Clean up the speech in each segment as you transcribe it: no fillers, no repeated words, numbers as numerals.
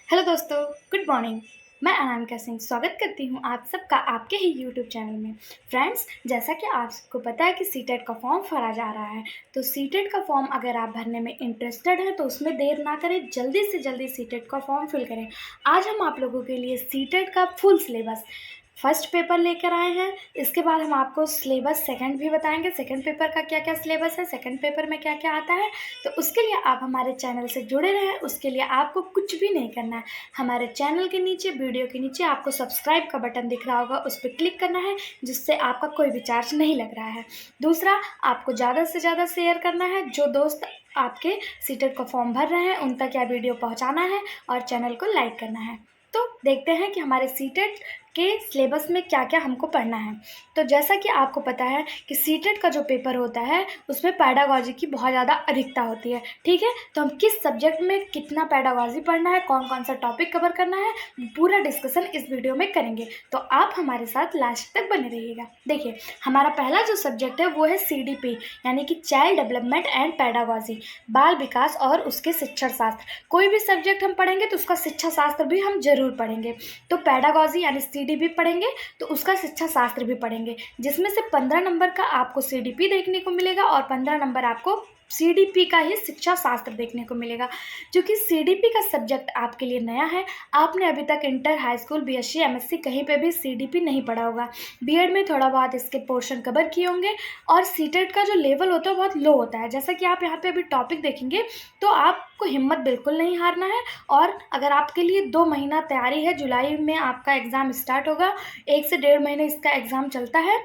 Hello दोस्तों, good morning. मैं अनामिका सिंह स्वागत करती हूँ आप सबका आपके ही यूट्यूब चैनल में। फ्रेंड्स, जैसा कि आप सबको पता है कि सीटेट का फॉर्म भरा जा रहा है, तो सीटेट का फॉर्म अगर आप भरने में इंटरेस्टेड हैं तो उसमें देर ना करें, जल्दी से जल्दी सीटेट का फॉर्म फिल करें। आज हम आप लोगों के लिए सीटेट का फुल सिलेबस फर्स्ट पेपर लेकर आए हैं। इसके बाद हम आपको सिलेबस सेकंड भी बताएंगे, सेकंड पेपर का क्या क्या सिलेबस है, सेकंड पेपर में क्या क्या आता है। तो उसके लिए आप हमारे चैनल से जुड़े रहें। उसके लिए आपको कुछ भी नहीं करना है, हमारे चैनल के नीचे, वीडियो के नीचे आपको सब्सक्राइब का बटन दिख रहा होगा, उस पर क्लिक करना है, जिससे आपका कोई भी चार्ज नहीं लग रहा है। दूसरा, आपको ज़्यादा से ज़्यादा शेयर करना है। जो दोस्त आपके सीटेट का फॉर्म भर रहे हैं उन तक यह वीडियो पहुँचाना है और चैनल को लाइक करना है। तो देखते हैं कि हमारे सीटेट के सिलेबस में क्या क्या हमको पढ़ना है। तो जैसा कि आपको पता है कि सीटेट का जो पेपर होता है उसमें पेडागॉजी की बहुत ज़्यादा अधिकता होती है। ठीक है, तो हम किस सब्जेक्ट में कितना पेडागॉजी पढ़ना है, कौन कौन सा टॉपिक कवर करना है, पूरा डिस्कशन इस वीडियो में करेंगे। तो आप हमारे साथ लास्ट तक बने रहिएगा। देखिए, हमारा पहला जो सब्जेक्ट है वो है CDP, यानी कि चाइल्ड डेवलपमेंट एंड पेडागॉजी, बाल विकास और उसके शिक्षण शास्त्र। कोई भी सब्जेक्ट हम पढ़ेंगे तो उसका शिक्षा शास्त्र भी हम जरूर पढ़ेंगे। तो पेडागॉजी यानी CDP पढ़ेंगे तो उसका शिक्षा शास्त्र भी पढ़ेंगे, जिसमें से 15 नंबर का आपको CDP देखने को मिलेगा और 15 नंबर आपको CDP का ही शिक्षा शास्त्र देखने को मिलेगा। क्योंकि CDP का सब्जेक्ट आपके लिए नया है, आपने अभी तक inter, high school, BSc, MSc कहीं पे भी CDP नहीं पढ़ा होगा। बीएड में थोड़ा बहुत इसके पोर्शन कवर किए होंगे और सीटेट का जो लेवल होता है बहुत लो होता है। जैसा कि आप यहाँ पे अभी टॉपिक देखेंगे तो आपको हिम्मत बिल्कुल नहीं हारना है। और अगर आपके लिए 2 महीना तैयारी है, जुलाई में आपका एग्ज़ाम स्टार्ट होगा, 1 से 1.5 महीने इसका एग्ज़ाम चलता है,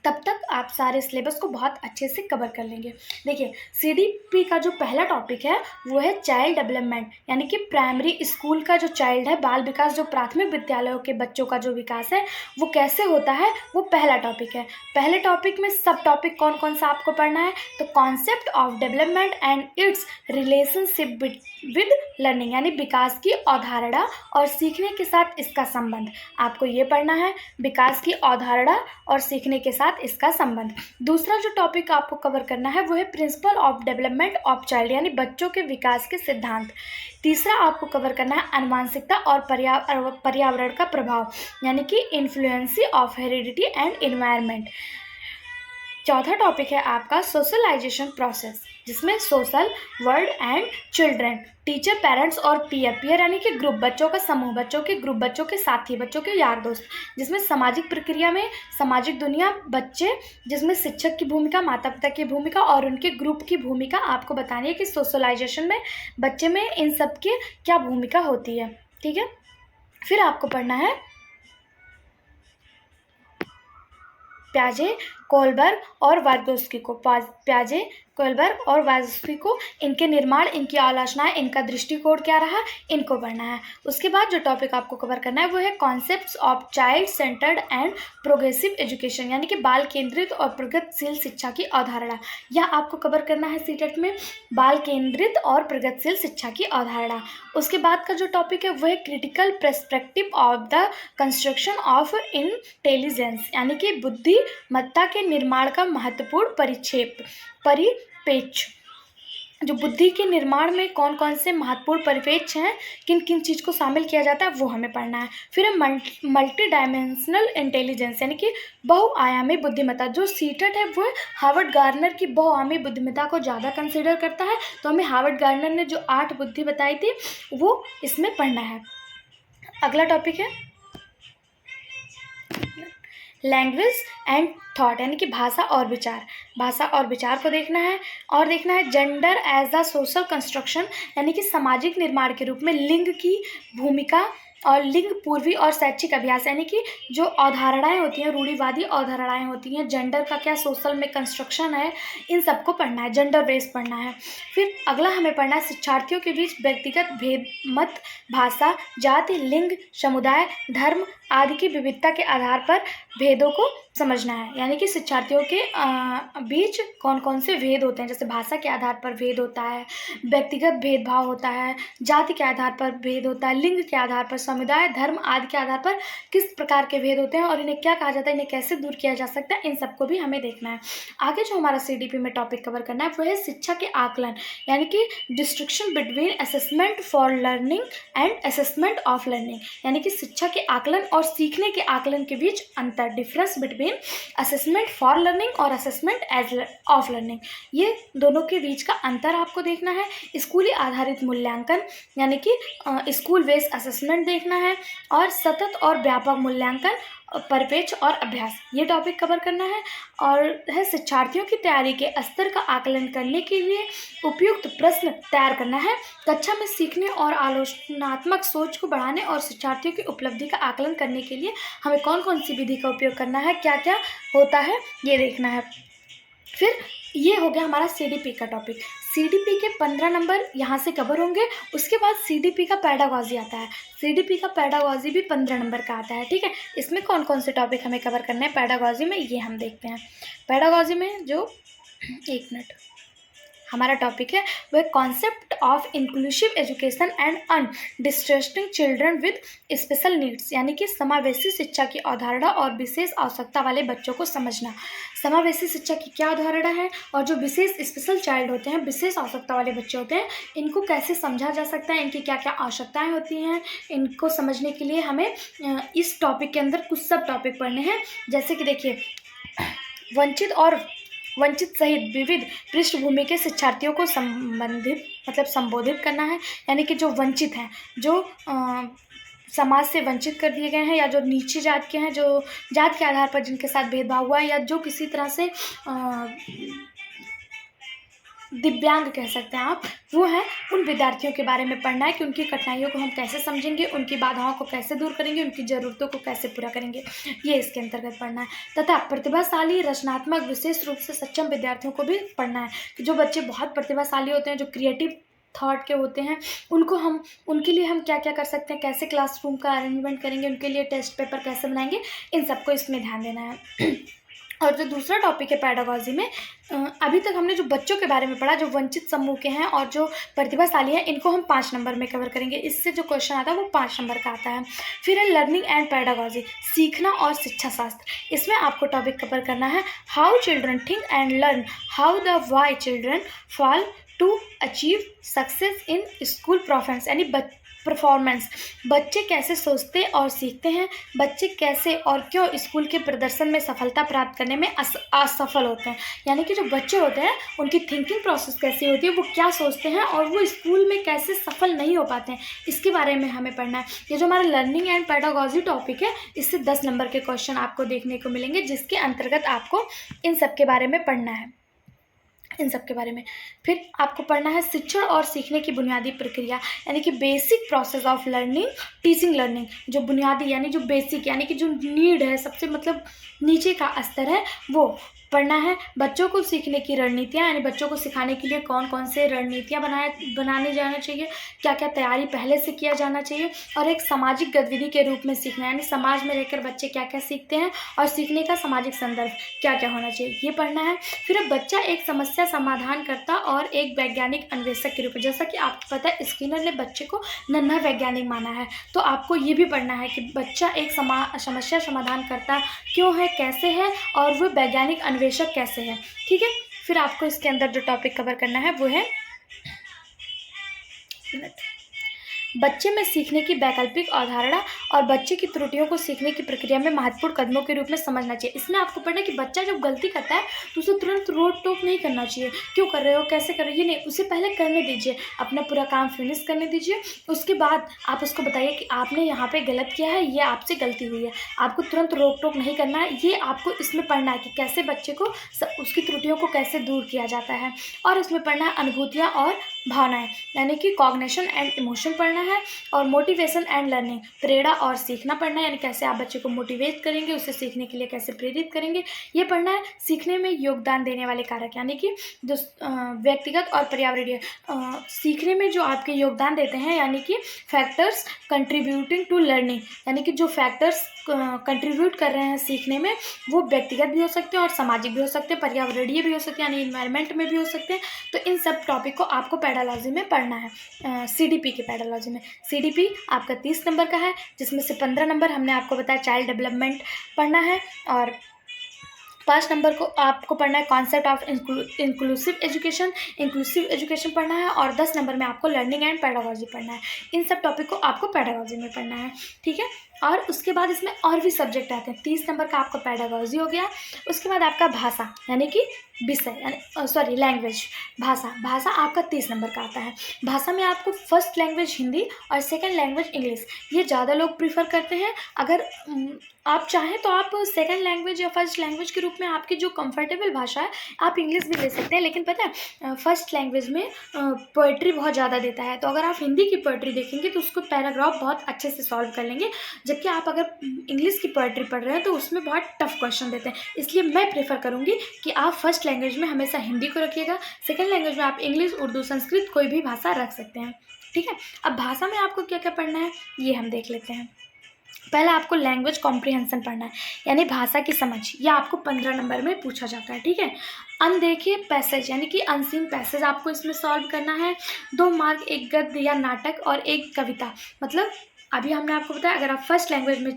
तब तक आप सारे सिलेबस को बहुत अच्छे से कवर कर लेंगे। देखिए, CDP का जो पहला टॉपिक है वो है चाइल्ड डेवलपमेंट, यानी कि प्राइमरी स्कूल का जो चाइल्ड है, बाल विकास, जो प्राथमिक विद्यालयों के बच्चों का जो विकास है वो कैसे होता है, वो पहला टॉपिक है। पहले टॉपिक में सब टॉपिक कौन कौन सा आपको पढ़ना है, तो concept of development and it's relationship with learning, यानी विकास की अवधारणा और सीखने के साथ इसका संबंध आपको ये पढ़ना है, विकास की अवधारणा और सीखने के साथ इसका संबंध। दूसरा जो टॉपिक आपको कवर करना है वो है principle of development of child, यानी बच्चों के विकास के सिद्धांत। तीसरा आपको कवर करना है आनुवंशिकता और पर्यावरण का प्रभाव, यानी कि इन्फ्लुएंसी ऑफ हेरिडिटी एंड एनवायरनमेंट। चौथा टॉपिक है आपका सोशलाइजेशन प्रोसेस, जिसमें social, world and children, teacher, parents और पीयर यानी कि ग्रुप, बच्चों का समूह, बच्चों के ग्रुप, बच्चों के साथी, बच्चों के यार दोस्त, जिसमें सामाजिक प्रक्रिया में सामाजिक दुनिया, बच्चे, जिसमें शिक्षक की भूमिका, माता पिता की भूमिका और उनके ग्रुप की भूमिका आपको बतानी है कि सोशलाइजेशन में बच्चे में इन सब की क्या भूमिका होती है। ठीक है, फिर आपको पढ़ना है प्याजे, कोलबर्ग और वागोस्की को, प्याजे, कोलबर्ग और वागोस्की को, इनके निर्माण, इनकी आलोचनाएं, इनका दृष्टिकोण क्या रहा, इनको पढ़ना है। उसके बाद जो टॉपिक आपको कवर करना है वो है concepts of child centred and progressive education, यानी कि बाल केंद्रित और प्रगतिशील शिक्षा की अवधारणा। यह आपको कवर करना है सीटेट में, बाल केंद्रित और प्रगतिशील शिक्षा की अवधारणा। उसके बाद का जो टॉपिक है वो है critical perspective of the construction of intelligence, यानी कि बुद्धिमत्ता के निर्माण का महत्वपूर्ण परिप्रेक्ष्य। जो बुद्धि के निर्माण में कौन कौन से महत्वपूर्ण परिप्रेक्ष्य हैं, किन किन चीज़ को शामिल किया जाता है, वो हमें पढ़ना है। फिर है मल्टी डायमेंशनल इंटेलिजेंस, यानी कि बहुआयामी बुद्धिमत्ता। जो सीटेट है वो हार्वर्ड गार्नर की बहुआयामी बुद्धिमत्ता को ज़्यादा कंसिडर करता है, तो हमें हार्वर्ड गार्नर ने जो 8 बुद्धि बताई थी वो इसमें पढ़ना है। अगला टॉपिक है लैंग्वेज एंड थॉट, यानी कि भाषा और विचार। भाषा और विचार को देखना है, और देखना है gender as a social construction, यानी कि सामाजिक निर्माण के रूप में लिंग की भूमिका, और लिंग पूर्वी और शैक्षिक अभ्यास, यानी कि जो अवधारणाएं होती हैं, रूढ़िवादी अवधारणाएं होती हैं, जेंडर का क्या सोशल में कंस्ट्रक्शन है, इन सबको पढ़ना है, जेंडर बेस पढ़ना है। फिर अगला हमें पढ़ना है शिक्षार्थियों के बीच व्यक्तिगत भेद, मत, भाषा, जाति, लिंग, समुदाय, धर्म आदि की विविधता के आधार पर भेदों को समझना है, यानी कि शिक्षार्थियों के बीच कौन कौन से भेद होते हैं। जैसे भाषा के आधार पर भेद होता है, व्यक्तिगत भेदभाव होता है, जाति के आधार पर भेद होता है, लिंग के आधार पर, समुदाय, धर्म आदि के आधार पर किस प्रकार के भेद होते हैं और इन्हें क्या कहा जाता है, इन्हें कैसे दूर किया जा सकता है, इन सबको भी हमें देखना है। आगे जो हमारा CDP में टॉपिक कवर करना है वो है शिक्षा के आकलन, यानी कि distinction between assessment for learning and assessment of learning, यानी कि शिक्षा के आकलन और सीखने के आकलन के बीच अंतर, difference between assessment for learning और असेसमेंट एज ऑफ लर्निंग, ये दोनों के बीच का अंतर आपको देखना है। स्कूली आधारित मूल्यांकन, यानी कि स्कूल बेस्ड असेसमेंट देखना है, और सतत और व्यापक मूल्यांकन, परिपेक्ष और अभ्यास, ये टॉपिक कवर करना है। और है शिक्षार्थियों की तैयारी के स्तर का आकलन करने के लिए उपयुक्त प्रश्न तैयार करना है। कक्षा में सीखने और आलोचनात्मक सोच को बढ़ाने और शिक्षार्थियों की उपलब्धि का आकलन करने के लिए हमें कौन कौन सी विधि का उपयोग करना है, क्या क्या होता है, ये देखना है। फिर ये हो गया हमारा CDP का टॉपिक। CDP के 15 नंबर यहाँ से कवर होंगे। उसके बाद CDP का पेडागॉजी आता है। CDP का पेडागॉजी भी 15 नंबर का आता है, ठीक है। इसमें कौन कौन से टॉपिक हमें कवर करने हैं पेडागॉजी में, ये हम देखते हैं। पेडागॉजी में जो एक मिनट हमारा टॉपिक है वो है concept of inclusive education and understanding children with special needs, यानी कि समावेशी शिक्षा की अवधारणा और विशेष आवश्यकता वाले बच्चों को समझना। समावेशी शिक्षा की क्या अवधारणा है और जो विशेष स्पेशल चाइल्ड होते हैं, विशेष आवश्यकता वाले बच्चे होते हैं, इनको कैसे समझा जा सकता है, इनकी क्या क्या आवश्यकताएं होती हैं, इनको समझने के लिए हमें इस टॉपिक के अंदर कुछ सब टॉपिक पढ़ने हैं। जैसे कि देखिए, वंचित सहित विविध पृष्ठभूमि के शिक्षार्थियों को संबोधित करना है, यानी कि जो वंचित हैं, जो समाज से वंचित कर दिए गए हैं, या जो नीची जात के हैं, जो जात के आधार पर जिनके साथ भेदभाव हुआ है, या जो किसी तरह से दिव्यांग कह सकते हैं आप, वो है, उन विद्यार्थियों के बारे में पढ़ना है कि उनकी कठिनाइयों को हम कैसे समझेंगे, उनकी बाधाओं को कैसे दूर करेंगे, उनकी ज़रूरतों को कैसे पूरा करेंगे, ये इसके अंतर्गत पढ़ना है। तथा प्रतिभाशाली, रचनात्मक, विशेष रूप से सक्षम विद्यार्थियों को भी पढ़ना है कि जो बच्चे बहुत प्रतिभाशाली होते हैं, जो क्रिएटिव थॉट के होते हैं, उनके लिए हम क्या क्या कर सकते हैं, कैसे क्लासरूम का अरेंजमेंट करेंगे, उनके लिए टेस्ट पेपर कैसे बनाएंगे, इन सबको इसमें ध्यान देना है। और जो दूसरा टॉपिक है पेडागॉजी में, अभी तक हमने जो बच्चों के बारे में पढ़ा, जो वंचित समूह के हैं और जो प्रतिभाशाली हैं, इनको हम 5 नंबर में कवर करेंगे। इससे जो क्वेश्चन आता है वो 5 नंबर का आता है। फिर है लर्निंग एंड पेडागॉजी, सीखना और शिक्षा शास्त्र। इसमें आपको टॉपिक कवर करना है how children think and learn, how the why children fall to achieve success in school performance, यानी परफॉर्मेंस, बच्चे कैसे सोचते और सीखते हैं, बच्चे कैसे और क्यों स्कूल के प्रदर्शन में सफलता प्राप्त करने में असफल होते हैं, यानी कि जो बच्चे होते हैं उनकी थिंकिंग प्रोसेस कैसी होती है, वो क्या सोचते हैं और वो स्कूल में कैसे सफल नहीं हो पाते हैं, इसके बारे में हमें पढ़ना है। ये जो हमारा लर्निंग एंड पेडागॉजी टॉपिक है, इससे 10 नंबर के क्वेश्चन आपको देखने को मिलेंगे, जिसके अंतर्गत आपको इन सब के बारे में पढ़ना है, इन सब के बारे में। फिर आपको पढ़ना है शिक्षण और सीखने की बुनियादी प्रक्रिया, यानी कि basic process of learning, teaching learning, जो बुनियादी यानी जो बेसिक यानी कि जो नीड है, सबसे मतलब नीचे का स्तर है, वो पढ़ना है। बच्चों को सीखने की रणनीतियाँ, यानी बच्चों को सिखाने के लिए कौन कौन से रणनीतियाँ बनाने जाना चाहिए, क्या क्या तैयारी पहले से किया जाना चाहिए, और एक सामाजिक गतिविधि के रूप में सीखना, यानी समाज में रहकर बच्चे क्या क्या सीखते हैं और सीखने का सामाजिक संदर्भ क्या क्या होना चाहिए, ये पढ़ना है। फिर अब बच्चा एक समस्या समाधान करता और एक वैज्ञानिक अन्वेषक के रूप में, जैसा कि आपको पता है स्किनर ने बच्चे को नन्हा वैज्ञानिक माना है, तो आपको ये भी पढ़ना है कि बच्चा एक समस्या समाधान करता क्यों है, कैसे है, और वो वैज्ञानिक अन्वेषक कैसे है, ठीक है। फिर आपको इसके अंदर जो टॉपिक कवर करना है वो है बच्चे में सीखने की वैकल्पिक अवधारणा और बच्चे की त्रुटियों को सीखने की प्रक्रिया में महत्वपूर्ण कदमों के रूप में समझना चाहिए। इसमें आपको पढ़ना है कि बच्चा जब गलती करता है तो उसे तुरंत रोक टोक नहीं करना चाहिए, क्यों कर रहे हो, कैसे कर रहे हो, ये नहीं, उसे पहले करने दीजिए, अपना पूरा काम फिनिश करने दीजिए। उसके बाद आप उसको बताइए कि आपने यहाँ पे गलत किया है, ये आपसे गलती हुई है, आपको तुरंत रोक टोक नहीं करना है। ये आपको इसमें पढ़ना है कि कैसे बच्चे को उसकी त्रुटियों को कैसे दूर किया जाता है। और इसमें पढ़ना है अनुभूतियाँ और भावनाएं, यानी कि कॉग्निशन एंड इमोशन पढ़ना है, और मोटिवेशन एंड लर्निंग, प्रेरणा और सीखना पढ़ना है, यानी कैसे आप बच्चे को मोटिवेट करेंगे, उसे सीखने के लिए कैसे प्रेरित करेंगे, ये पढ़ना है। सीखने में योगदान देने वाले कारक, यानी कि जो व्यक्तिगत और पर्यावरणीय सीखने में जो आपके योगदान देते हैं, यानी कि फैक्टर्स कंट्रीब्यूटिंग टू लर्निंग, यानी कि जो फैक्टर्स कंट्रीब्यूट कर रहे हैं सीखने में, वो व्यक्तिगत भी हो सकते हैं और सामाजिक भी हो सकते हैं, पर्यावरणीय भी हो सकते हैं, यानी इन्वायरमेंट में भी हो सकते हैं। तो इन सब टॉपिक को आपको पेडालॉजी में पढ़ना है, सीडीपी की पेडालॉजी में। सीडीपी आपका 30 नंबर का है, जिसमें से 15 नंबर हमने आपको बताया चाइल्ड डेवलपमेंट पढ़ना है, और 5 नंबर को आपको पढ़ना है कॉन्सेप्ट ऑफ इंक्लूसिव एजुकेशन पढ़ना है, और 10 नंबर में आपको लर्निंग एंड पेडागोजी पढ़ना है। इन सब टॉपिक को आपको पेडागोजी में पढ़ना है, ठीक है। और उसके बाद इसमें और भी सब्जेक्ट आते हैं। 30 नंबर का आपका पेडागोजी हो गया। उसके बाद आपका भाषा यानी कि विषय यानी लैंग्वेज, भाषा आपका 30 नंबर का आता है। भाषा में आपको फर्स्ट लैंग्वेज हिंदी और सेकंड लैंग्वेज इंग्लिश, ये ज़्यादा लोग प्रीफर करते हैं। अगर आप चाहें तो आप सेकंड लैंग्वेज या फर्स्ट लैंग्वेज के रूप में आपकी जो कंफर्टेबल भाषा है आप इंग्लिश भी ले सकते हैं, लेकिन पता है फर्स्ट लैंग्वेज में पोइट्री बहुत ज़्यादा देता है। तो अगर आप हिंदी की पोइट्री देखेंगे तो उसको पैराग्राफ बहुत अच्छे से सॉल्व कर लेंगे, जबकि आप अगर इंग्लिश की पोइट्री पढ़ रहे हैं तो उसमें बहुत टफ क्वेश्चन देते हैं। इसलिए मैं प्रेफर करूँगी कि आप फर्स्ट लैंग्वेज में हमेशा हिंदी को रखिएगा, सेकेंड लैंग्वेज में आप इंग्लिश, उर्दू, संस्कृत कोई भी भाषा रख सकते हैं, ठीक है। अब भाषा में आपको क्या क्या पढ़ना है ये हम देख लेते हैं। पहला आपको लैंग्वेज कॉम्प्रिहेंशन पढ़ना है, यानी भाषा की समझ। यह आपको 15 नंबर में पूछा जाता है, ठीक है। अनदेखे पैसेज यानी कि अनसीन पैसेज आपको इसमें सॉल्व करना है। 2 मार्क एक गद्य या नाटक और एक कविता। मतलब अभी हमने आपको बताया अगर आप फर्स्ट लैंग्वेज में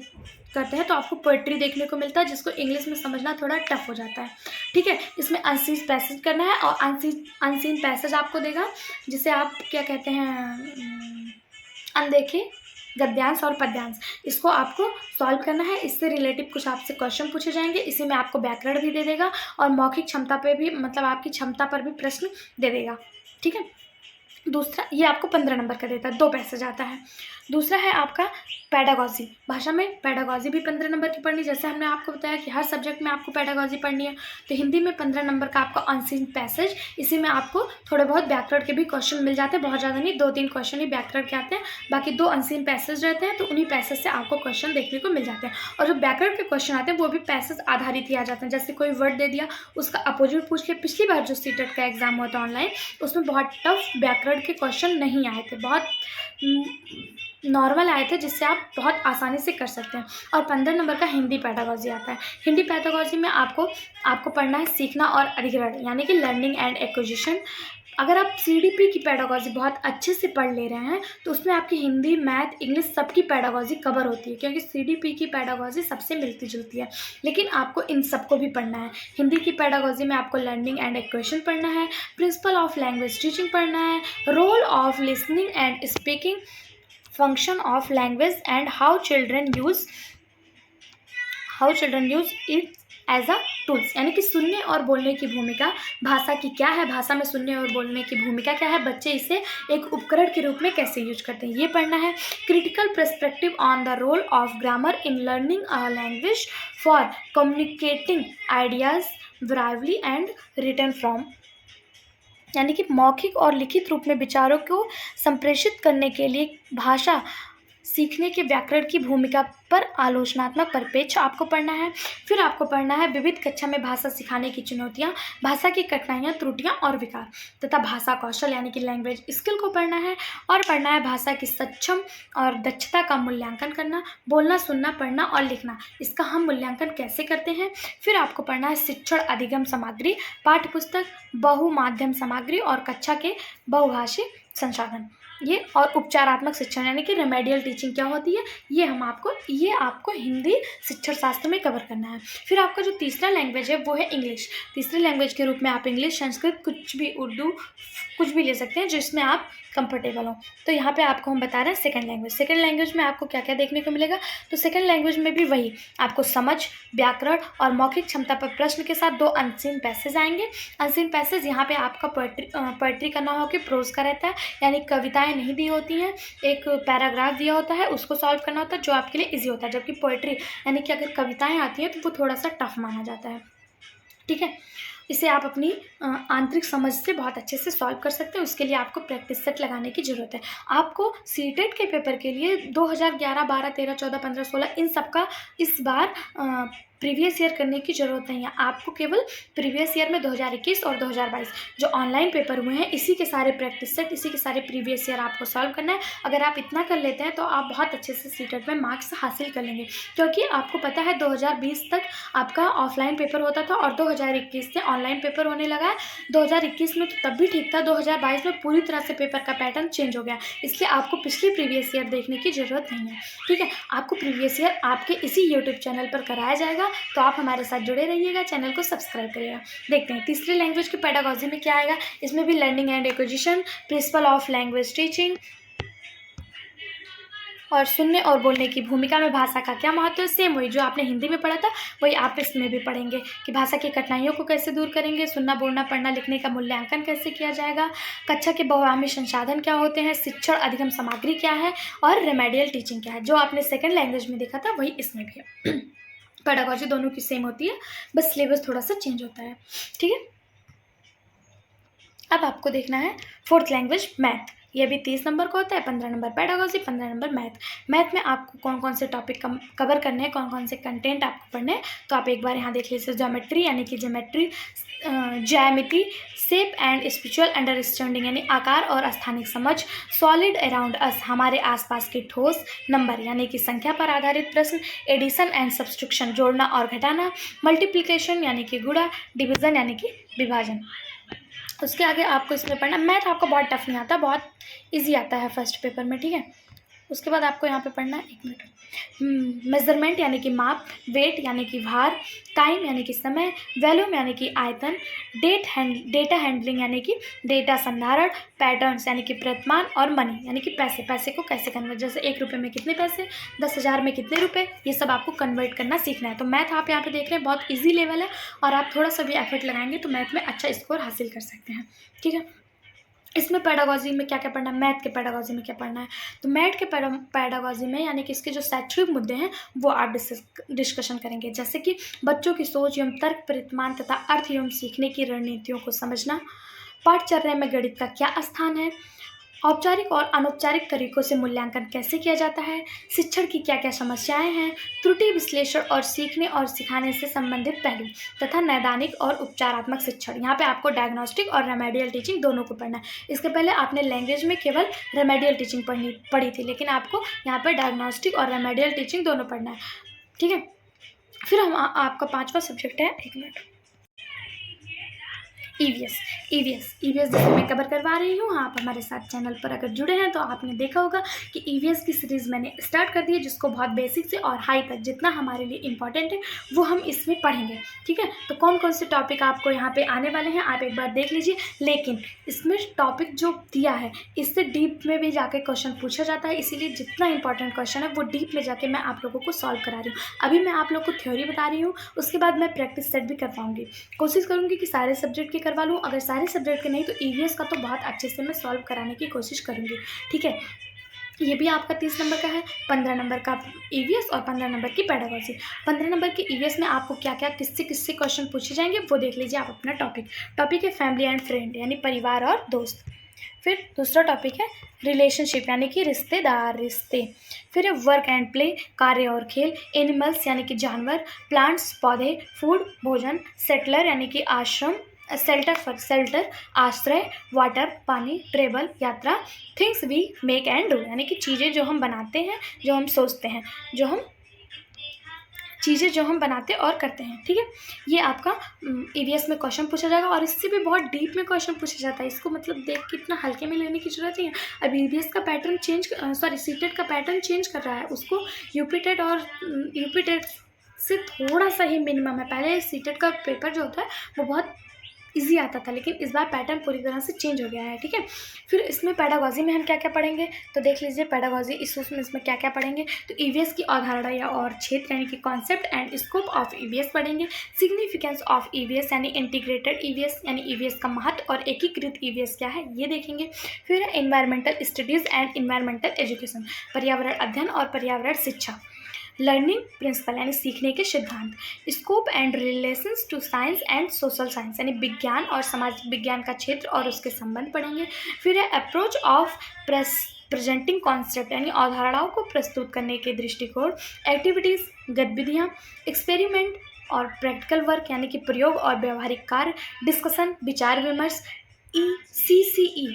करते हैं तो आपको पोइट्री देखने को मिलता है, जिसको इंग्लिश में समझना थोड़ा टफ हो जाता है, ठीक है। इसमें अनसीन पैसेज करना है, और अनसीन पैसेज आपको देगा जिसे आप क्या कहते हैं, अनदेखे गद्यांश और पद्यांश। इसको आपको सॉल्व करना है। इससे रिलेटिव कुछ आपसे क्वेश्चन पूछे जाएंगे। इसी में आपको व्याकरण भी दे देगा और मौखिक क्षमता पे भी, मतलब आपकी क्षमता पर भी प्रश्न दे देगा, ठीक है। दूसरा ये आपको 15 नंबर का देता है, 2 पैसेज आता है। दूसरा है आपका पेडागॉजी। भाषा में पेडागॉजी भी 15 नंबर की पढ़नी। जैसे हमने आपको बताया कि हर सब्जेक्ट में आपको पेडागॉजी पढ़नी है, तो हिंदी में 15 नंबर का आपका अनसीन पैसेज। इसी में आपको थोड़े बहुत व्याकरण के भी क्वेश्चन मिल जाते हैं, बहुत ज़्यादा नहीं, 2-3 क्वेश्चन ही व्याकरण के आते हैं, बाकी 2 अनसीन पैसेज रहते हैं। तो उन्हीं पैसेज से आपको क्वेश्चन देखने को मिल जाते हैं। और जो व्याकरण के क्वेश्चन आते हैं वो भी पैसेज आधारित ही आ जाते हैं। जैसे कोई वर्ड दे दिया उसका अपोजिट पूछ लिया। पिछली बार जो सीटेट का एग्जाम हुआ था ऑनलाइन, उसमें बहुत टफ व्याकरण के क्वेश्चन नहीं आए थे, बहुत नॉर्मल आए थे, जिससे आप बहुत आसानी से कर सकते हैं। और 15 नंबर का हिंदी पेडागॉजी आता है। हिंदी पेडागॉजी में आपको पढ़ना है सीखना और अधिग्रहण, यानी कि लर्निंग एंड एक्विजिशन। अगर आप सीडीपी की पेडागॉजी बहुत अच्छे से पढ़ ले रहे हैं तो उसमें आपकी हिंदी, मैथ, इंग्लिश सबकी पेडागॉजी कवर होती है, क्योंकि सीडीपी की पेडागॉजी सबसे मिलती जुलती है। लेकिन आपको इन सबको भी पढ़ना है। हिंदी की पेडागॉजी में आपको लर्निंग एंड एक्वेशन पढ़ना है, प्रिंसिपल ऑफ लैंग्वेज टीचिंग पढ़ना है, role of listening and speaking, function of language and how children use it as a tools, यानी कि सुनने और बोलने की भूमिका भाषा की क्या है, भाषा में सुनने और बोलने की भूमिका क्या है, बच्चे इसे एक उपकरण के रूप में कैसे यूज करते हैं, ये पढ़ना है। Critical perspective on the role of grammar in learning a language for communicating ideas वराइवली एंड रिटर्न फ्रॉम, यानी कि मौखिक और लिखित रूप में विचारों को संप्रेषित करने के लिए भाषा सीखने के व्याकरण की भूमिका पर आलोचनात्मक परिप्रेक्ष्य आपको पढ़ना है। फिर आपको पढ़ना है विविध कक्षा में भाषा सिखाने की चुनौतियां, भाषा की कठिनाइयां, त्रुटियां और विकार, तथा भाषा कौशल यानी कि लैंग्वेज स्किल को पढ़ना है। और पढ़ना है भाषा की सक्षम और दक्षता का मूल्यांकन करना, बोलना, सुनना, पढ़ना और लिखना, इसका हम मूल्यांकन कैसे करते हैं। फिर आपको पढ़ना है शिक्षण अधिगम सामग्री, पाठ्य पुस्तक, बहुमाध्यम सामग्री और कक्षा के बहुभाषी संसाधन, ये। और उपचारात्मक शिक्षण यानी कि रेमेडियल टीचिंग क्या होती है, ये आपको हिंदी शिक्षण शास्त्र में कवर करना है। फिर आपका जो तीसरा लैंग्वेज है वो है इंग्लिश। तीसरे लैंग्वेज के रूप में आप इंग्लिश, संस्कृत, कुछ भी, उर्दू, कुछ भी ले सकते हैं जिसमें आप कंफर्टेबल हो। तो यहाँ पे आपको हम बता रहे हैं सेकंड लैंग्वेज। सेकंड लैंग्वेज में आपको क्या क्या देखने को मिलेगा, तो सेकंड लैंग्वेज में भी वही आपको समझ, व्याकरण और मौखिक क्षमता पर प्रश्न के साथ 2 अनसीन पैसेज आएंगे। अनसीन पैसेज यहाँ पे आपका पोइट्री करना हो कि प्रोज का रहता है, यानी कविताएं नहीं दी होती हैं, एक पैराग्राफ दिया होता है, उसको सॉल्व करना होता है, जो आपके लिए ईजी होता है। जबकि पोइट्री यानी कि अगर कविताएं आती हैं तो वो थोड़ा सा टफ माना जाता है, ठीक है। इसे आप अपनी आंतरिक समझ से बहुत अच्छे से सॉल्व कर सकते हैं। उसके लिए आपको प्रैक्टिस सेट लगाने की ज़रूरत है। आपको सीटेट के पेपर के लिए 2011, 12, 13, 14, 15, 16 इन सब का इस बार प्रीवियस ईयर करने की ज़रूरत नहीं है। आपको केवल प्रीवियस ईयर में 2021 और 2022 जो ऑनलाइन पेपर हुए हैं, इसी के सारे प्रैक्टिस सेट, इसी के सारे प्रीवियस ईयर आपको सॉल्व करना है। अगर आप इतना कर लेते हैं तो आप बहुत अच्छे से सीटेट में मार्क्स हासिल कर लेंगे, क्योंकि आपको पता है 2020 तक आपका ऑफलाइन पेपर होता था और 2021 से ऑनलाइन पेपर होने लगा है। 2021 में तो तब भी ठीक था, 2022 में पूरी तरह से पेपर का पैटर्न चेंज हो गया, इसलिए आपको पिछली प्रीवियस ईयर देखने की ज़रूरत नहीं है। ठीक है, आपको प्रीवियस ईयर आपके इसी यूट्यूब चैनल पर कराया जाएगा, तो आप हमारे साथ जुड़े रहिएगा, चैनल को सब्सक्राइब करिएगा। देखते हैं तीसरी लैंग्वेज की पेडागोजी में क्या आएगा। इसमें भी learning and acquisition, principle of language teaching और सुनने और बोलने की भूमिका में भाषा का क्या महत्व है। सेम वही जो आपने हिंदी में पढ़ा था वही आप इसमें भी पढ़ेंगे कि भाषा की कठिनाइयों को कैसे दूर करेंगे, सुनना बोलना पढ़ना लिखने का मूल्यांकन कैसे किया जाएगा, कक्षा के बहुआयामी संसाधन क्या होते हैं, शिक्षण अधिगम सामग्री क्या है और रेमेडियल टीचिंग क्या है। जो आपने सेकेंड लैंग्वेज में देखा था वही इसमें भी है। पेडागोजी दोनों की सेम होती है, बस सिलेबस थोड़ा सा चेंज होता है। ठीक है, अब आपको देखना है फोर्थ लैंग्वेज मैथ। ये भी 30 नंबर का होता है, 15 number pedagogy, 15 number math. Math में आपको कौन कौन से टॉपिक कवर करने हैं, कौन कौन से कंटेंट आपको पढ़ने हैं, तो आप एक बार यहाँ देख लीजिए। ज्योमेट्री यानी कि ज्योमेट्री, ज्यामिति, शेप एंड स्पिरिचुअल अंडरस्टैंडिंग यानी आकार और स्थानिक समझ, सॉलिड अराउंड अस हमारे आसपास के ठोस, नंबर यानी कि संख्या पर आधारित प्रश्न, एडिशन एंड सब्सट्रैक्शन जोड़ना और घटाना, मल्टीप्लिकेशन यानी कि गुणा, डिवीजन यानी कि विभाजन। उसके आगे आपको इसमें पढ़ना। मैथ आपको बहुत टफ नहीं आता, बहुत इजी आता है फर्स्ट पेपर में। ठीक है, उसके बाद आपको यहाँ पे पढ़ना है, एक मिनट, मेजरमेंट यानी कि माप, वेट यानी कि भार, टाइम यानी कि समय, वॉल्यूम यानी कि आयतन, डेटा हैंडलिंग यानी कि डेटा संधारण, पैटर्न्स यानी कि प्रतिमान और मनी यानी कि पैसे, पैसे को कैसे कन्वर्ट, जैसे 1 रुपये में कितने पैसे, 10,000 में कितने रुपए, ये सब आपको कन्वर्ट करना सीखना है। तो मैथ आप यहाँ पे देख रहे हैं बहुत ईजी लेवल है, और आप थोड़ा सा भी एफर्ट लगाएंगे तो मैथ में अच्छा स्कोर हासिल कर सकते हैं। ठीक है, इसमें पेडागोजी में क्या क्या पढ़ना है, मैथ के पेडागोजी में क्या पढ़ना है, तो मैथ के पेडागोजी में यानी कि इसके जो शैक्षणिक मुद्दे हैं वो आप डिस्कशन करेंगे, जैसे कि बच्चों की सोच एवं तर्क, प्रतिमान तथा अर्थ एवं सीखने की रणनीतियों को समझना, पाठचर्या में गणित का क्या स्थान है, औपचारिक और अनौपचारिक तरीकों से मूल्यांकन कैसे किया जाता है, शिक्षण की क्या क्या समस्याएं हैं, त्रुटि विश्लेषण और सीखने और सिखाने से संबंधित पहलू तथा नैदानिक और उपचारात्मक शिक्षण। यहाँ पे आपको डायग्नोस्टिक और रेमेडियल टीचिंग दोनों को पढ़ना है। इसके पहले आपने लैंग्वेज में केवल रेमेडियल टीचिंग पढ़ी थी, लेकिन आपको यहाँ पर डायग्नोस्टिक और रेमेडियल टीचिंग दोनों पढ़ना है। ठीक है, फिर हम आपका 5वां सब्जेक्ट है, एक मिनट, ईवीएस जैसे मैं कवर करवा रही हूँ। आप हमारे साथ चैनल पर अगर जुड़े हैं तो आपने देखा होगा कि ईवीएस की सीरीज़ मैंने स्टार्ट कर दी है, जिसको बहुत बेसिक से और हाई तक जितना हमारे लिए इम्पॉर्टेंट है वो हम इसमें पढ़ेंगे। ठीक है, तो कौन कौन से टॉपिक आपको यहाँ पे आने वाले हैं आप एक बार देख लीजिए, लेकिन इसमें टॉपिक जो दिया है इससे डीप में भी जाके क्वेश्चन पूछा जाता है, इसीलिए जितना इंपॉर्टेंट क्वेश्चन है वो डीप में जाके मैं आप लोगों को सॉल्व करा रही हूँ। अभी मैं आप लोग को थ्योरी बता रही हूँ, उसके बाद मैं प्रैक्टिस सेट भी करवाऊँगी, कोशिश करूँगी कि सारे सब्जेक्ट के करवा लूँ। अगर सारे सब्जेक्ट के नहीं तो ईवीएस का तो बहुत अच्छे से मैं सॉल्व कराने की कोशिश करूँगी। ठीक है, ये भी आपका 30 नंबर का है, 15 नंबर का ईवीएस और 15 नंबर की पेडागोजी। 15 नंबर के ईवीएस में आपको क्या क्या किससे क्वेश्चन पूछे जाएंगे वो देख लीजिए आप अपना टॉपिक है फैमिली एंड फ्रेंड यानी परिवार और दोस्त। फिर दूसरा टॉपिक है रिलेशनशिप यानी कि रिश्ते। फिर है वर्क एंड प्ले, कार्य और खेल, एनिमल्स यानी कि जानवर, प्लांट्स पौधे, फूड भोजन, सेटलर यानी कि आश्रम, सेल्टर आश्रय, वाटर पानी, ट्रेवल यात्रा, things we make and do यानी कि चीज़ें जो हम बनाते हैं, जो हम सोचते हैं, चीज़ें जो हम बनाते और करते हैं। ठीक है, ये आपका ईवीएस में क्वेश्चन पूछा जाएगा और इससे भी बहुत डीप में क्वेश्चन पूछा जाता है। इसको मतलब देख के इतना हल्के में लेने की जरूरत नहीं है। अब ईवीएस का पैटर्न सीटेट का पैटर्न चेंज कर रहा है, उसको यूपीटेट से थोड़ा सा ही मिनिमम है। पहले सीटेट का पेपर जो होता है वो बहुत इजी आता था, लेकिन इस बार पैटर्न पूरी तरह से चेंज हो गया है। ठीक है, फिर इसमें पेडागोजी में हम क्या क्या पढ़ेंगे तो देख लीजिए। पेडागोजी इसमें क्या क्या पढ़ेंगे तो ईवीएस की अवधारणा या और क्षेत्र यानी कि concept and scope of EVS पढ़ेंगे, सिग्निफिकेंस ऑफ ईवीएस यानी इंटीग्रेटेड ईवीएस यानी ईवीएस का महत्व और एकीकृत ईवीएस क्या है ये देखेंगे। फिर environmental studies and environmental education, पर्यावरण अध्ययन और पर्यावरण शिक्षा, लर्निंग प्रिंसिपल यानी सीखने के सिद्धांत, scope and relations to science and social science यानी विज्ञान और समाज विज्ञान का क्षेत्र और उसके संबंध पढ़ेंगे। फिर है अप्रोच ऑफ प्रेजेंटिंग कॉन्सेप्ट यानी अवधारणाओं को प्रस्तुत करने के दृष्टिकोण, एक्टिविटीज़ गतिविधियाँ, एक्सपेरिमेंट और प्रैक्टिकल वर्क यानी कि प्रयोग और व्यवहारिक कार्य, डिस्कशन विचार विमर्श, ECCE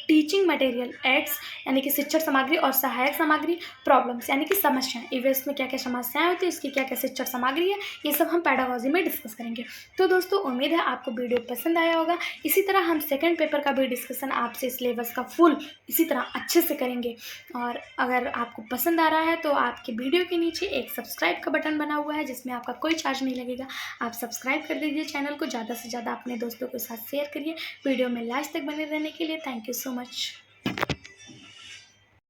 टीचिंग मटेरियल, एड्स यानी कि शिक्षण सामग्री और सहायक सामग्री, प्रॉब्लम्स यानी कि समस्याएं, इवेंट्स में क्या क्या समस्याएं होती है, इसकी क्या क्या शिक्षण सामग्री है, ये सब हम पेडागोजी में डिस्कस करेंगे। तो दोस्तों उम्मीद है आपको वीडियो पसंद आया होगा। इसी तरह हम सेकंड पेपर का भी डिस्कशन आपसे सिलेबस का फुल इसी तरह अच्छे से करेंगे। और अगर आपको पसंद आ रहा है तो आपके वीडियो के नीचे एक सब्सक्राइब का बटन बना हुआ है जिसमें आपका कोई चार्ज नहीं लगेगा। आप सब्सक्राइब कर दीजिए चैनल को, ज़्यादा से ज़्यादा अपने दोस्तों के साथ शेयर करिए। वीडियो में लास्ट तक बने रहने के लिए थैंक यू सो मच।